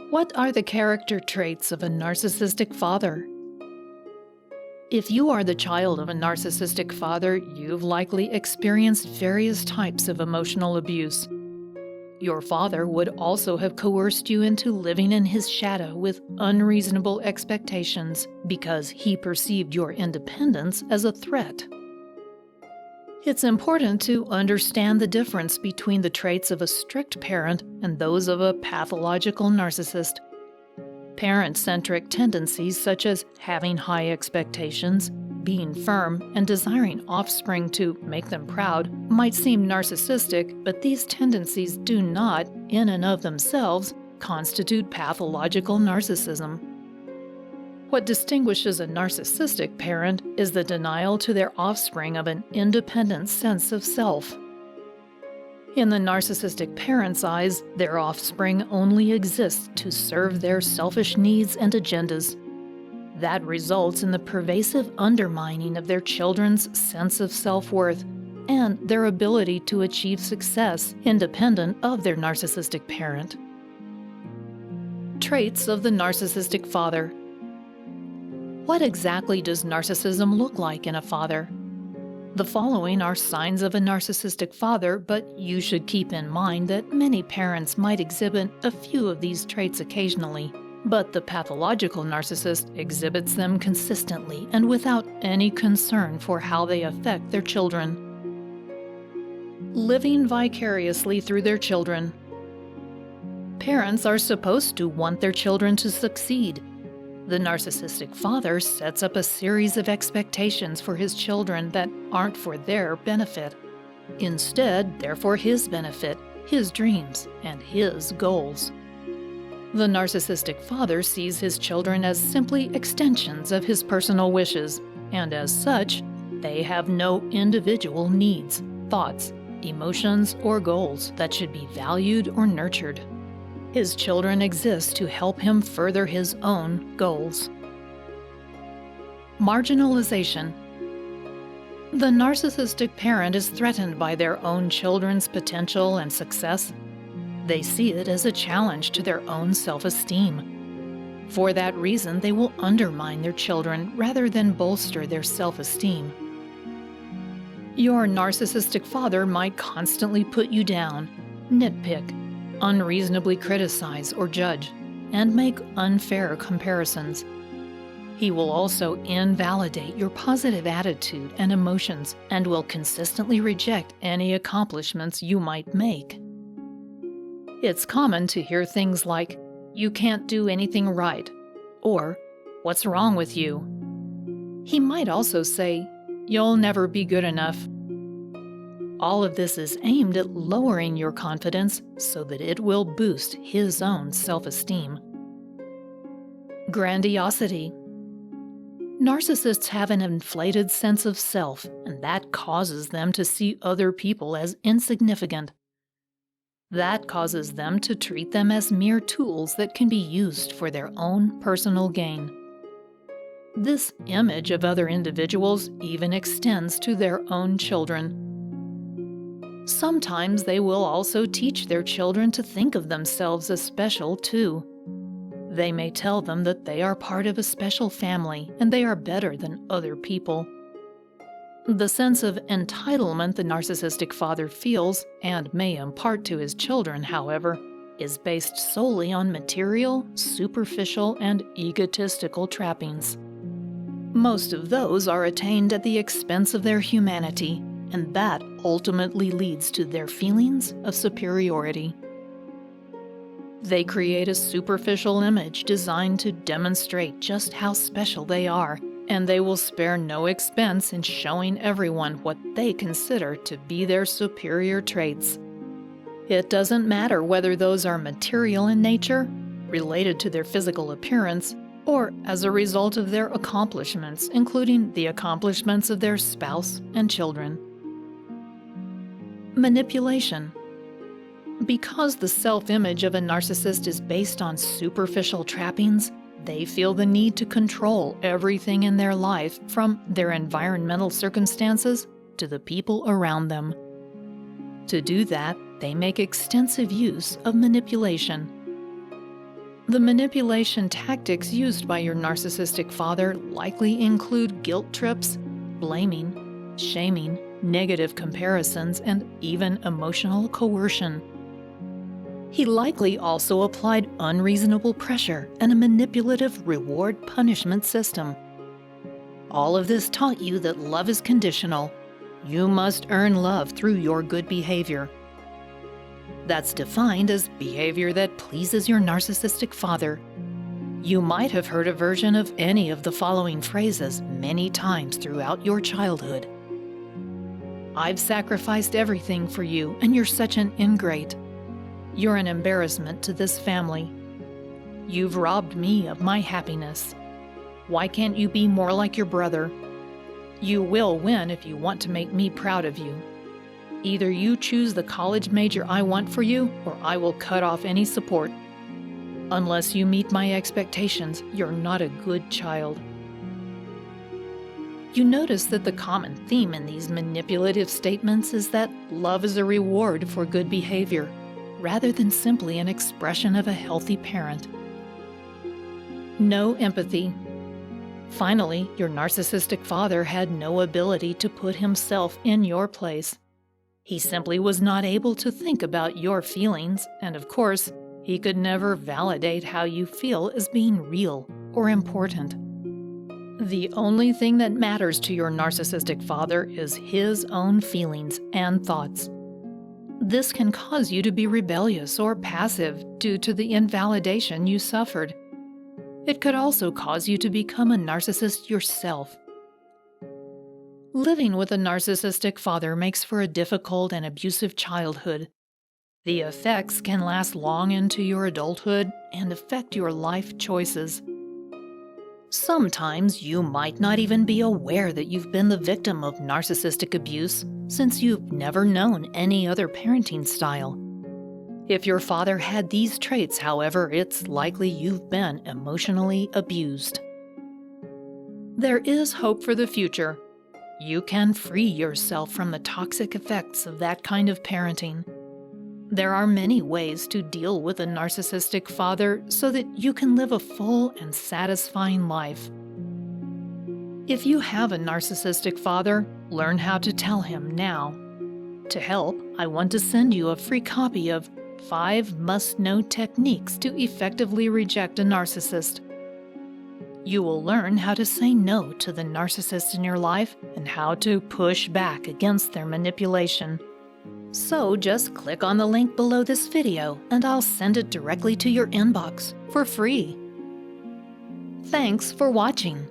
What are the character traits of a narcissistic father? If you are the child of a narcissistic father, you've likely experienced various types of emotional abuse. Your father would also have coerced you into living in his shadow with unreasonable expectations because he perceived your independence as a threat. It's important to understand the difference between the traits of a strict parent and those of a pathological narcissist. Parent-centric tendencies such as having high expectations, being firm, and desiring offspring to make them proud might seem narcissistic, but these tendencies do not, in and of themselves, constitute pathological narcissism. What distinguishes a narcissistic parent is the denial to their offspring of an independent sense of self. In the narcissistic parent's eyes, their offspring only exists to serve their selfish needs and agendas. That results in the pervasive undermining of their children's sense of self-worth and their ability to achieve success independent of their narcissistic parent. Traits of the narcissistic father. What exactly does narcissism look like in a father? The following are signs of a narcissistic father, but you should keep in mind that many parents might exhibit a few of these traits occasionally, but the pathological narcissist exhibits them consistently and without any concern for how they affect their children. Living vicariously through their children. Parents are supposed to want their children to succeed. The narcissistic father sets up a series of expectations for his children that aren't for their benefit. Instead, they're for his benefit, his dreams, and his goals. The narcissistic father sees his children as simply extensions of his personal wishes, and as such, they have no individual needs, thoughts, emotions, or goals that should be valued or nurtured. His children exist to help him further his own goals. Marginalization. The narcissistic parent is threatened by their own children's potential and success. They see it as a challenge to their own self-esteem. For that reason, they will undermine their children rather than bolster their self-esteem. Your narcissistic father might constantly put you down, nitpick, unreasonably criticize or judge, and make unfair comparisons. He will also invalidate your positive attitude and emotions and will consistently reject any accomplishments you might make. It's common to hear things like, "You can't do anything right," or "What's wrong with you?" He might also say, "You'll never be good enough." All of this is aimed at lowering your confidence so that it will boost his own self-esteem. Grandiosity. Narcissists have an inflated sense of self, and that causes them to see other people as insignificant. That causes them to treat them as mere tools that can be used for their own personal gain. This image of other individuals even extends to their own children. Sometimes they will also teach their children to think of themselves as special too. They may tell them that they are part of a special family and they are better than other people. The sense of entitlement the narcissistic father feels and may impart to his children, however, is based solely on material, superficial, and egotistical trappings. Most of those are attained at the expense of their humanity, and that ultimately leads to their feelings of superiority. They create a superficial image designed to demonstrate just how special they are, and they will spare no expense in showing everyone what they consider to be their superior traits. It doesn't matter whether those are material in nature, related to their physical appearance, or as a result of their accomplishments, including the accomplishments of their spouse and children. Manipulation. Because the self-image of a narcissist is based on superficial trappings, they feel the need to control everything in their life, from their environmental circumstances to the people around them. To do that, they make extensive use of manipulation. The manipulation tactics used by your narcissistic father likely include guilt trips, blaming, shaming, negative comparisons, and even emotional coercion. He likely also applied unreasonable pressure and a manipulative reward-punishment system. All of this taught you that love is conditional. You must earn love through your good behavior. That's defined as behavior that pleases your narcissistic father. You might have heard a version of any of the following phrases many times throughout your childhood. I've sacrificed everything for you, and you're such an ingrate. You're an embarrassment to this family. You've robbed me of my happiness. Why can't you be more like your brother? You will win if you want to make me proud of you. Either you choose the college major I want for you, or I will cut off any support. Unless you meet my expectations, you're not a good child. You notice that the common theme in these manipulative statements is that love is a reward for good behavior, rather than simply an expression of a healthy parent. No empathy. Finally, your narcissistic father had no ability to put himself in your place. He simply was not able to think about your feelings, and of course, he could never validate how you feel as being real or important. The only thing that matters to your narcissistic father is his own feelings and thoughts. This can cause you to be rebellious or passive due to the invalidation you suffered. It could also cause you to become a narcissist yourself. Living with a narcissistic father makes for a difficult and abusive childhood. The effects can last long into your adulthood and affect your life choices. Sometimes you might not even be aware that you've been the victim of narcissistic abuse, since you've never known any other parenting style. If your father had these traits, however, it's likely you've been emotionally abused. There is hope for the future. You can free yourself from the toxic effects of that kind of parenting. There are many ways to deal with a narcissistic father so that you can live a full and satisfying life. If you have a narcissistic father, learn how to tell him now. To help, I want to send you a free copy of 5 must-know techniques to effectively reject a narcissist. You will learn how to say no to the narcissist in your life and how to push back against their manipulation. So just click on the link below this video and I'll send it directly to your inbox for free. Thanks for watching.